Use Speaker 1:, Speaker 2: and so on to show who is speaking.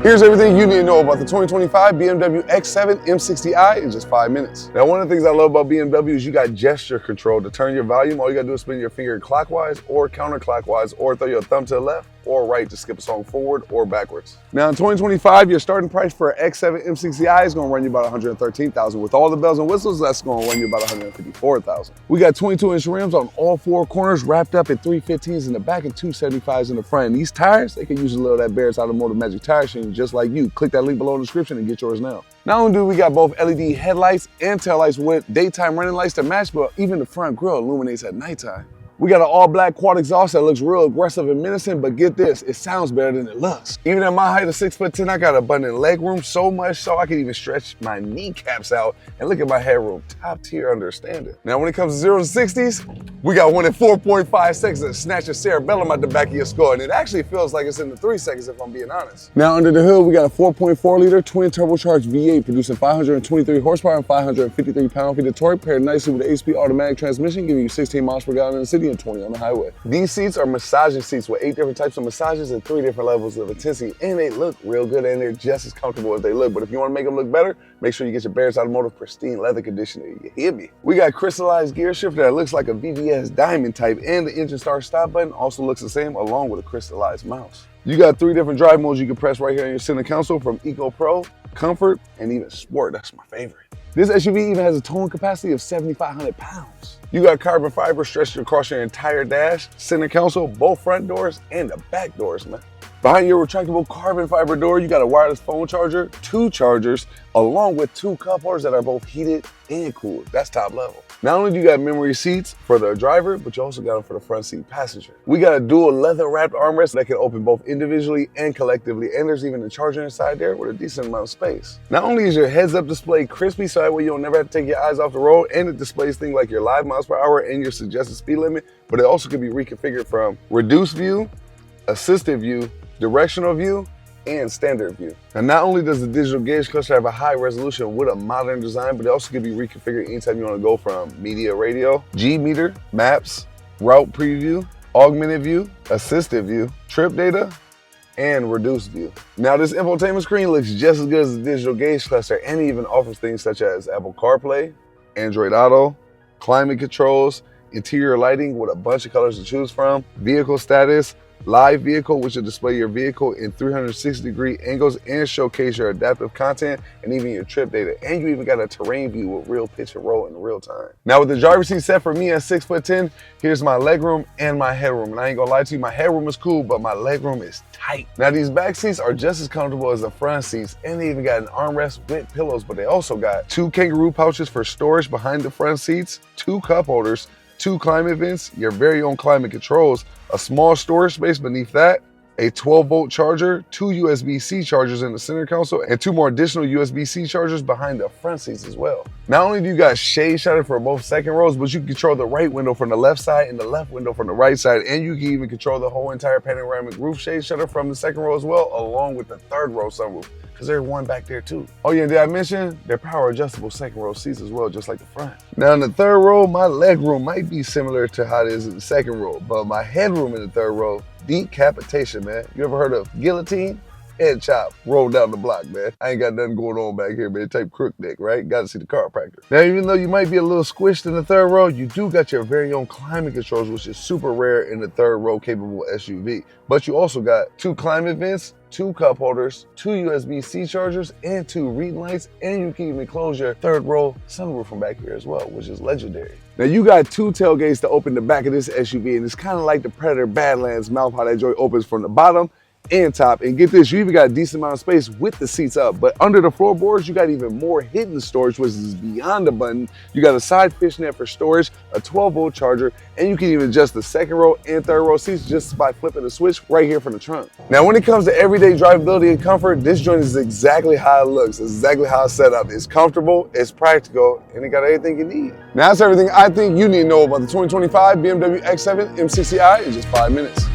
Speaker 1: Here's everything you need to know about the 2025 BMW X7 M60i in just 5 minutes. Now, one of the things I love about BMW is you got gesture control. To turn your volume, all you gotta do is spin your finger clockwise or counterclockwise, or throw your thumb to the left or right to skip a song forward or backwards. Now in 2025, your starting price for an X7 M60i is gonna run you about $113,000. With all the bells and whistles, that's gonna run you about $154,000. We got 22-inch rims on all four corners, wrapped up in 315s in the back and 275s in the front. And these tires, they can use a little of that Barrett's Automotive Magic Tire Sheen just like you. Click that link below in the description and get yours now. Not only do we got both LED headlights and taillights with daytime running lights to match, but even the front grille illuminates at nighttime. We got an all-black quad exhaust that looks real aggressive and menacing, but get this, it sounds better than it looks. Even at my height of 6'10", I got abundant leg room, so much so I can even stretch my kneecaps out, and look at my headroom, top tier understanding. Now when it comes to 0 to 60s, we got one in 4.5 seconds that snatch your cerebellum out the back of your skull, and it actually feels like it's in the 3 seconds if I'm being honest. Now under the hood, we got a 4.4-liter twin turbocharged V8 producing 523 horsepower and 553 pound-feet of torque, paired nicely with an 8-speed automatic transmission, giving you 16 miles per gallon in the city and 20 on the highway. These seats are massaging seats with 8 different types of massages and 3 different levels of intensity, and they look real good and they're just as comfortable as they look. But if you want to make them look better, make sure you get your Barrett's Automotive pristine leather conditioning. You hear me? We got crystallized gear shifter that looks like a VVS diamond type, and the engine start stop button also looks the same along with a crystallized mouse. You got 3 different drive modes you can press right here on your center console, from Eco Pro, Comfort, and even Sport. That's my favorite. This SUV even has a towing capacity of 7,500 pounds. You got carbon fiber stretched across your entire dash, center console, both front doors, and the back doors, man. Behind your retractable carbon fiber door, you got a wireless phone charger, 2 chargers, along with 2 cup holders that are both heated and cooled. That's top level. Not only do you got memory seats for the driver, but you also got them for the front seat passenger. We got a dual leather wrapped armrest that can open both individually and collectively, and there's even a charger inside there with a decent amount of space. Not only is your heads up display crispy, so that way you'll never have to take your eyes off the road, and it displays things like your live miles per hour and your suggested speed limit, but it also can be reconfigured from reduced view, assisted view, directional view, and standard view. Now, not only does the digital gauge cluster have a high resolution with a modern design, but it also can be reconfigured anytime you want to go from media radio, G meter, maps, route preview, augmented view, assisted view, trip data, and reduced view. Now this infotainment screen looks just as good as the digital gauge cluster, and it even offers things such as Apple CarPlay, Android Auto, climate controls, interior lighting with a bunch of colors to choose from, vehicle status, live vehicle, which will display your vehicle in 360-degree angles and showcase your adaptive content and even your trip data. And you even got a terrain view with real pitch and roll in real time. Now with the driver's seat set for me at 6'10", here's my legroom and my headroom. And I ain't gonna lie to you, my headroom is cool, but my legroom is tight. Now these back seats are just as comfortable as the front seats, and they even got an armrest with pillows, but they also got 2 kangaroo pouches for storage behind the front seats, 2 cup holders, 2 climate vents, your very own climate controls, a small storage space beneath that, a 12-volt charger, 2 USB-C chargers in the center console, and 2 more additional USB-C chargers behind the front seats as well. Not only do you got shade shutter for both second rows, but you can control the right window from the left side and the left window from the right side, and you can even control the whole entire panoramic roof shade shutter from the second row as well, along with the third row sunroof, because there's one back there too. Oh yeah, did I mention they're power adjustable second row seats as well, just like the front. Now in the third row, my leg room might be similar to how it is in the second row, but my headroom in the third row, decapitation, man. You ever heard of guillotine? Head chop, roll down the block, man. I ain't got nothing going on back here, man. Type crook neck, right? Got to see the chiropractor. Now, even though you might be a little squished in the third row, you do got your very own climate controls, which is super rare in the third row capable SUV. But you also got 2 climate vents, 2 cup holders, 2 USB-C chargers, and 2 reading lights, and you can even close your third row sunroof from back here as well, which is legendary. Now you got 2 tailgates to open the back of this SUV, and it's kind of like the Predator Badlands mouth, how that joint opens from the bottom and top. And get this, you even got a decent amount of space with the seats up, but under the floorboards you got even more hidden storage, which is beyond the button. You got a side fishnet for storage, a 12-volt charger, and you can even adjust the second row and third row seats just by flipping the switch right here from the trunk. Now when it comes to everyday drivability and comfort, this joint is exactly how it looks. It's exactly how it's set up. It's comfortable, it's practical, and it got everything you need. Now that's everything I think you need to know about the 2025 BMW X7 M60i in just 5 minutes.